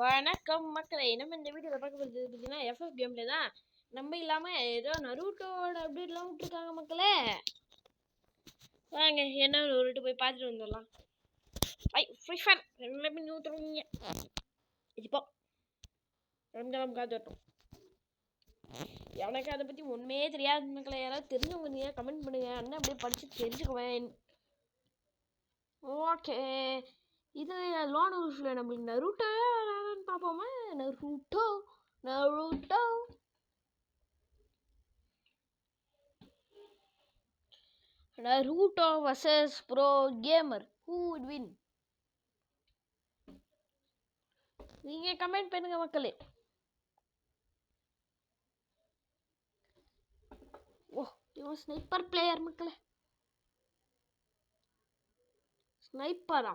வணக்கம் மக்களே. நம்ம இந்த வீடியோவில் பார்க்க போகிறது பார்த்தீங்கன்னா எஃப்எஃப் கேம்ல தான். நம்ம இல்லாமல் ஏதோ நருட்டோட அப்டேட்லாம் விட்டுருக்காங்க மக்களே. வாங்க என்ன நருட்டோ போய் பார்த்துட்டு வந்துடலாம். ஃப்ரீ ஃபயர் எல்லாமே ஊற்றுறீங்க இப்போ நம்ம காத்துட்டோம். எனக்கு அதை பற்றி உண்மையே தெரியாது மக்களே. யாராவது தெரிஞ்சவங்க நீங்கள் கமெண்ட் பண்ணுங்க. அண்ணன் அப்படியே படித்து தெரிஞ்சுக்குவேன். ஓகே, இது லோன் ஹவுஸில் நம்மளுக்கு நருட்டோ பார்ப்போமா? Naruto Naruto. Naruto versus Pro Gamer. Who would win? நீங்க கமெண்ட் பண்ணுங்க மக்களே. ஓ, இவன் ஸ்னைப்பர் பிளேயர் மக்களே. ஸ்னைப்பரா?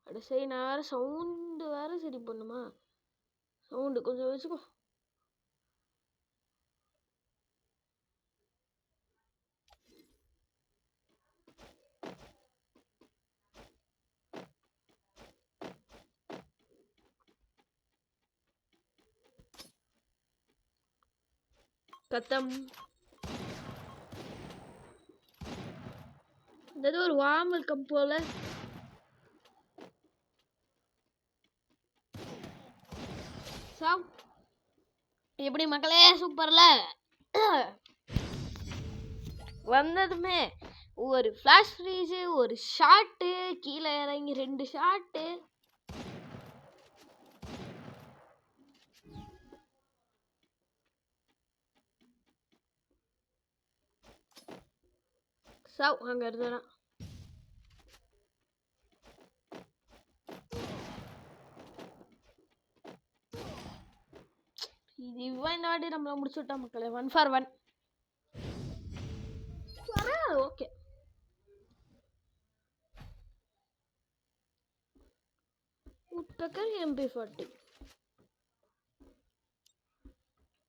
அட சரி, நான் வேற சவுண்டு வேற சரி பண்ணுமா? சவுண்டு கொஞ்சம் வச்சுக்கோ. கத்தம். இந்த ஒரு வார்ம் வெல்கம் போல. எப்படி மக்களே, சூப்பர்ல. வந்ததுமே ஒரு ஃபிளாஷ் ஃப்ரீஸ், ஒரு ஷாட்டு, கீழே இறங்கி 2 ஷாட்டு. அங்க இருந்தா இவன் இந்த வாட்டி நம்மள முடிச்சு விட்டா மக்களே. 1 for 1. Okay, woodpecker MP40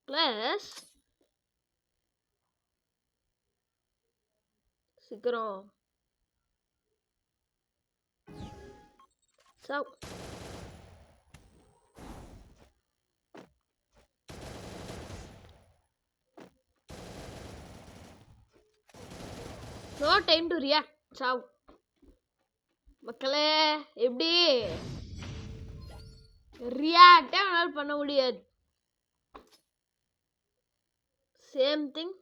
plus சீக்கிரம் நோ டைம் டு ரியாக்ட். சாவ் மக்களே. எப்படி ரியாக்டே அவனால் பண்ண முடியாது. Same thing.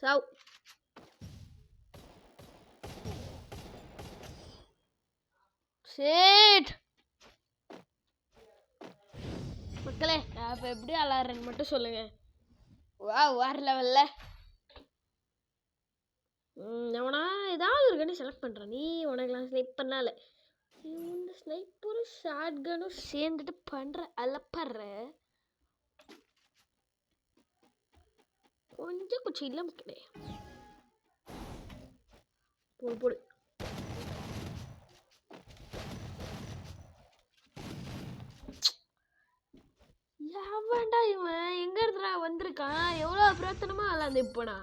சாவ் சேட் மக்களே. நான் இப்போ எப்படி விளாட்றேன்னு மட்டும் சொல்லுங்க. வேற லெவல்ல. அவனா ஏதாவது ஒரு கண்ணி செலக்ட் பண்ணுறான். நீ உனக்குலாம் ஸ்னைப் பண்ணால இந்த ஸ்னைப்பரும் ஷார்ட் கனும் சேர்ந்துட்டு பண்ணுற அலப்படுற கொஞ்சம் கொஞ்சம் இல்லை மக்களே. போடு போடு. எவன்டா இவன்? எங்க இருந்துடா வந்திருக்கான்? எவ்வளோ பிரச்சனமா விளாண்டு இப்போனா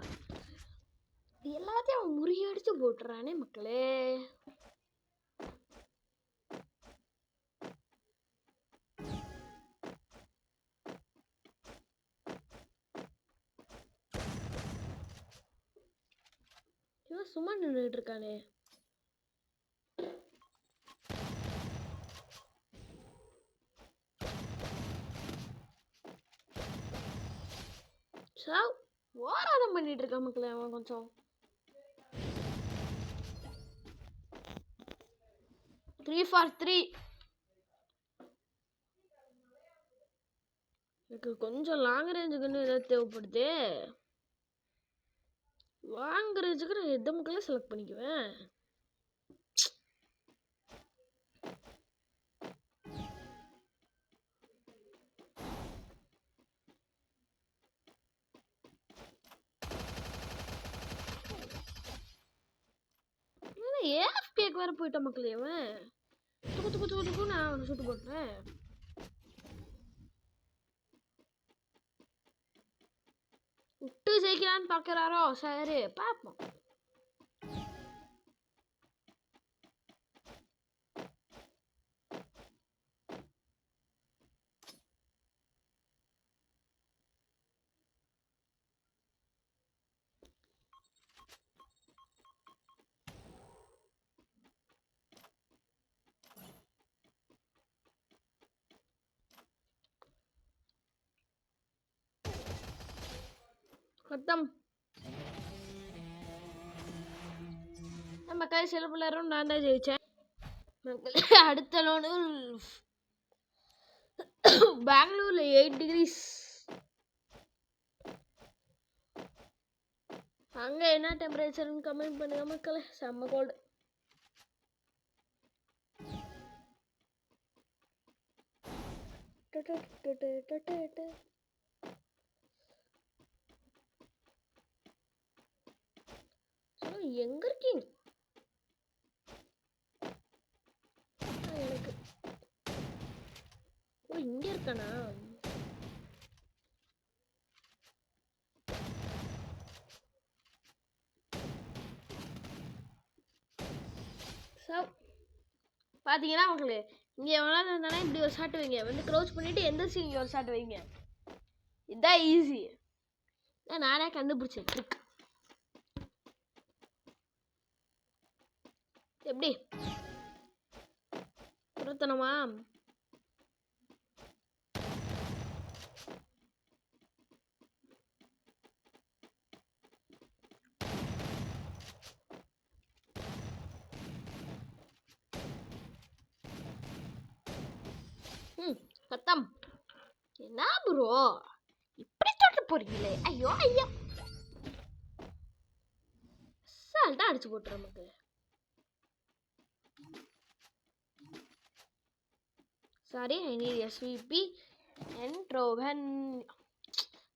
எல்லாத்தையும் அவன் முறியடிச்சு போட்டுறானே மக்களே. இவன் சும்மா நின்றுட்டு இருக்கானே. ஓராதம் பண்ணிட்டு இருக்கான் மக்களே அவன். கொஞ்சம் 3 for 3. எனக்கு கொஞ்சம் லாங் ரேஞ்சுக்குன்னு ஏதாவது தேவைப்படுது. லாங் ரேஞ்சுக்கு நான் எந்த மக்களே செலக்ட் பண்ணிக்குவேன். ஏஎஃப்கேக்கு வேற போயிட்ட மக்களே அவன். துக்கு துக்கு துக்கு துக்கு நான் அவனை சுட்டு போட்டுறேன். விட்டு ஜெயிக்கலான்னு பார்க்குறாரோ? சரி பார்ப்போம். खत्म நம்ம கை சில பிள்ளைரும் நான் தான் ஜெயிச்சேன். அடுத்த லோனு பெங்களூர்ல 8 டிகிரிஸ். அங்க என்ன டெம்பரேச்சர்னு கமெண்ட் பண்ணுங்க மக்களே. செம்ம கோல்டு. எங்க இருக்கீங்க? எனக்கு ஓ இங்க இருக்கானா? பாத்தீங்கன்னா மக்களே, இங்க எவ்வளவு இருந்தாலும் இப்படி ஒரு ஷாட் வைங்க. வந்து க்ளோஸ் பண்ணிட்டு எந்திரிச்சு இங்க ஒரு ஷாட் வைங்க. இதான் ஈஸி. நானே கண்டுபிடிச்சேன் ட்ரிக். எப்படி துரத்தணுமா? சத்தம் என்ன ப்ரோ இப்படி தொட்டு போறீங்களே? ஐயோ ஐயோ சால்ட்டா அடிச்சு போட்டுறேன் மக்களே. Sorry I need SVD and dragon.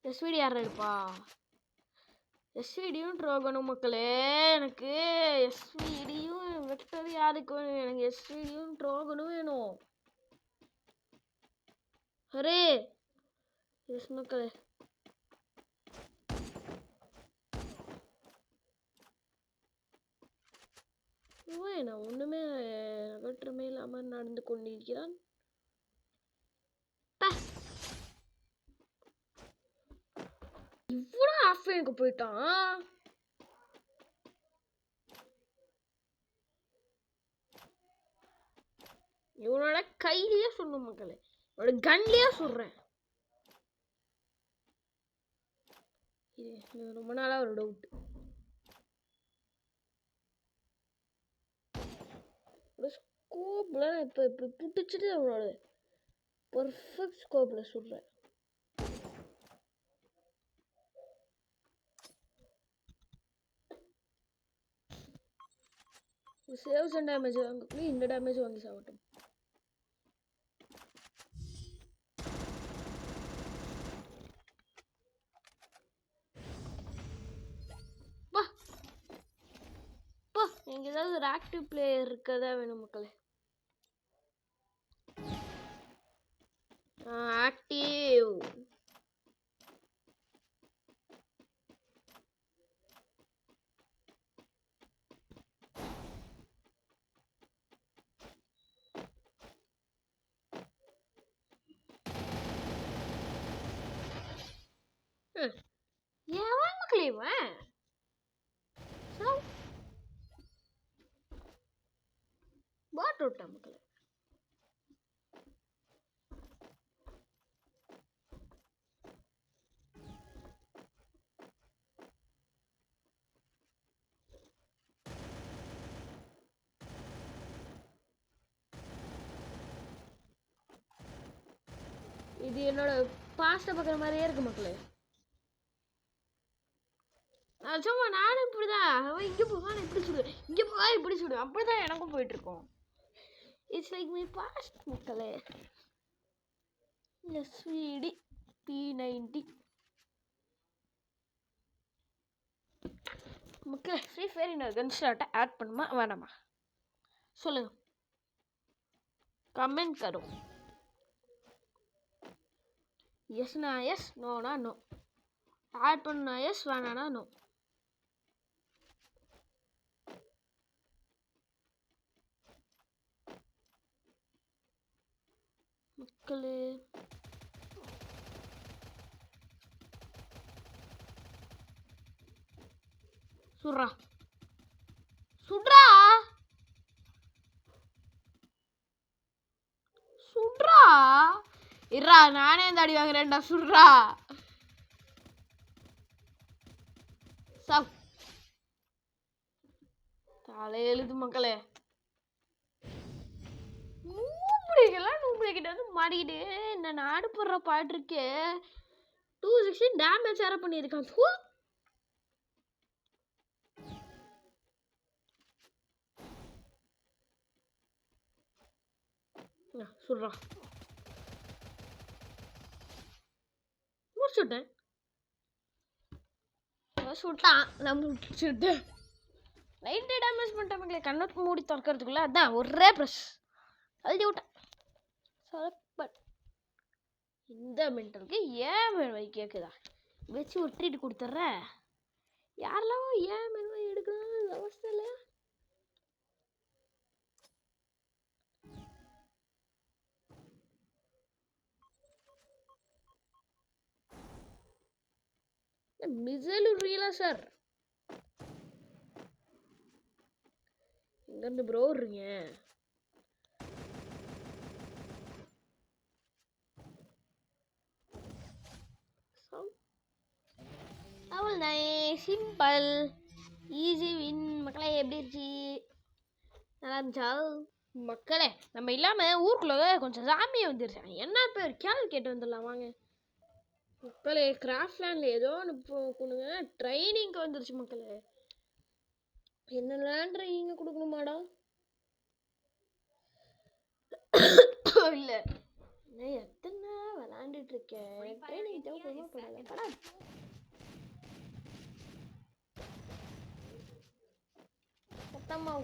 SVD யார் எடுப்பா? எஸ்விடியும் ட்ரோகனும் மக்களே. எனக்கு எஸ்விடியும் வெக்டர் யாருக்கு வேணும்? எனக்கு எஸ்விடியும் ட்ரோகனும் வேணும். அரே எஸ் மக்களே. நான் ஒண்ணுமே வெற்றமே இல்லாமல் நடந்து கொண்டிருக்கிறான். இவ்வளோ ஆஃப்லைனுக்கு போயிட்டான். இவனோட கையிலேயே சொல்லும் மக்களே, இவனோட கன்லயே சொல்றேன். இது ரொம்ப நாளா ஒரு டவுட். ஸ்கோப்ல இப்ப இப்ப புடிச்சிட்டு அவனோட பெர்ஃபெக்ட் ஸ்கோப்ல சொல்றேன். சேவ்ஸ் அண்ட் டேமேஜ் வாங்கி இந்த டேமேஜ் வாங்கி சாப்பிட்டோம். நீங்க ஏதாவது ஒரு ஆக்டிவ் பிளேயர் இருக்கதா வேணும் மக்களே. ஆக்டிவ் எவன் மக்களே இவன்? பாட் விட்டா மக்களே. இது என்னோட பாஸ்ட பார்க்குற மாதிரியே இருக்கு மக்களே. சும்மா நானும் இப்படிதான். அவன் இங்கே போவா நான் இப்படி சுடுவேன், இங்கே போவா இப்படி சுடுவேன். அப்படிதான் எனக்கும் போயிட்டு இருக்கோம். இட்ஸ் லைக் மை பாஸ்ட் மக்களே. எஸ்விடி P90 மக்களே ஃப்ரீ ஃபயர் இன்னொரு கன் ஸ்லாட்டை ஆட் பண்ணுமா வேணாமா சொல்லுங்கள், कमेंट करो। यस ना यस, नो ना नो, ऐड பண்ணா எஸ் வேணானா நோ. மக்களே சுட்றா சுட்றா சுட்றா இருடா, நானே இந்த அடி வாங்குறேன்டா. சுட்றா சாப் தலை எழுது மக்களே. நூம்பிடிக்கிட்ட வந்து மாடிக்கிட்டு என்ன நாடு போடுற பாட்டு இருக்கே. 260 டேமேஜ் வேற பண்ணியிருக்கான். சுட்றா முடிச்சுட்டேன். சுட்டான், நான் முடிச்சுட்டேன். லைட்டே டேமேஜ் பண்ணிட்டேன் மக்களே. கண்ணத்து மூடி திறக்கிறதுக்குள்ள அதான் ஒரே ப்ரெஸ் அழுதி விட்டேன். பட் இந்த மென்டலுக்கு ஏன் மென்வை கேட்குதா வச்சு ஒரு ட்ரீட் கொடுத்துட்றேன். யாரெல்லாம் ஏன் மென்வை எடுக்கலாம் அவஸ்தை இல்லையா? மிசைல் விடுறீங்களா சார்? எங்கேருந்து ப்ரோ விடுறீங்க? அவ்வளோதான், சிம்பிள் ஈஸி வின் மக்களே. எப்படி இருந்துச்சு? நல்லா இருந்துச்சா மக்களே? நம்ம இல்லாமல் ஊருக்குள்ள கொஞ்சம் சாமியை வந்துருச்சாங்க. என்ன பேர் கேள்வி கேட்டு வந்துடலாம் வாங்க மக்களே. கிராஃப்ட்லேண்டில் ஏதோ ஒன்று கொடுங்க. ட்ரைனிங்க்கு வந்துருச்சு மக்களே. என்னெல்லாம் ட்ரைனிங்க கொடுக்கணுமாடா? இல்லை நான் எத்தனை விளாண்டுட்டு இருக்கேன். ட்ரைனிங் தேவைப்படாத படா. சத்தம்மா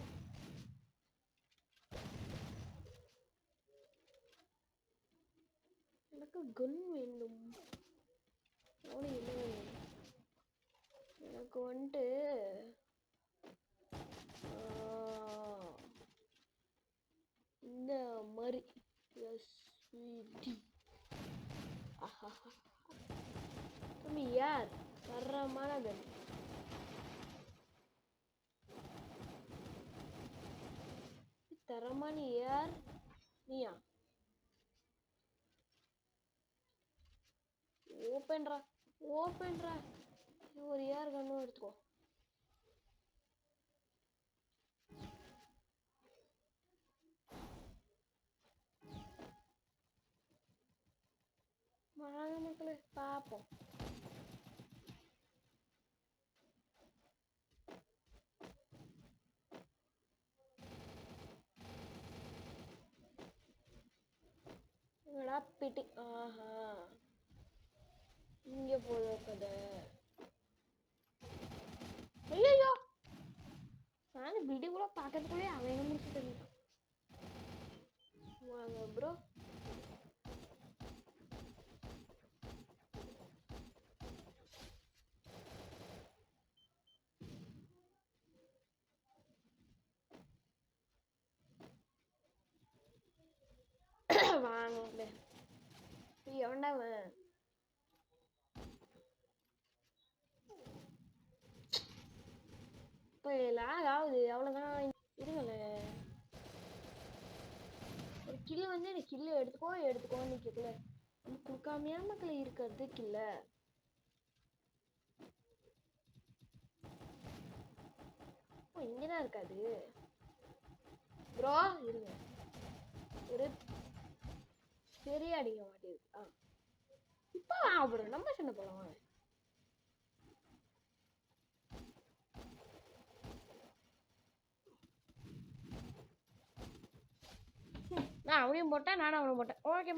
எனக்கு கன் வேண்டும். என்ன வேணும் எனக்கு வந்துட்டு? இந்த மாதிரி தம்பி யார் தரமான கன்? தரமான யார்? நீயா? ஓப்பன்ரா ஓப்பன்ரா. ஒரு யார் கண்ணும் எடுத்துக்கோ. வாங்க மக்களே பார்ப்போம். பிடி ஆஹா இங்க போதும் கதை. ஐயோ நான் பிடி கூட பார்க்கறதுக்குள்ளே அவன் முடிச்சுட்டு வாங்க ப்ரோ. வாங்க எவன்டா இப்போ லாக் ஆகுது அவ்வளோதான். இருங்கல்ல ஒரு கில்லு வந்து எனக்கு கில்லு எடுத்துக்கோன்னு நிற்கல. கொடுக்காமையா மக்களை இருக்கிறதுக்கு இல்லை. இங்கதான் இருக்காது ப்ரோ. இருங்க ஒரு பெரிய அடிக்க மாட்டேங்குது. இப்போ அப்புறம் நம்ம சொன்ன போலாம். நான் அவனையும் போட்டேன், நானும் அவனையும் போட்டேன். ஓகே.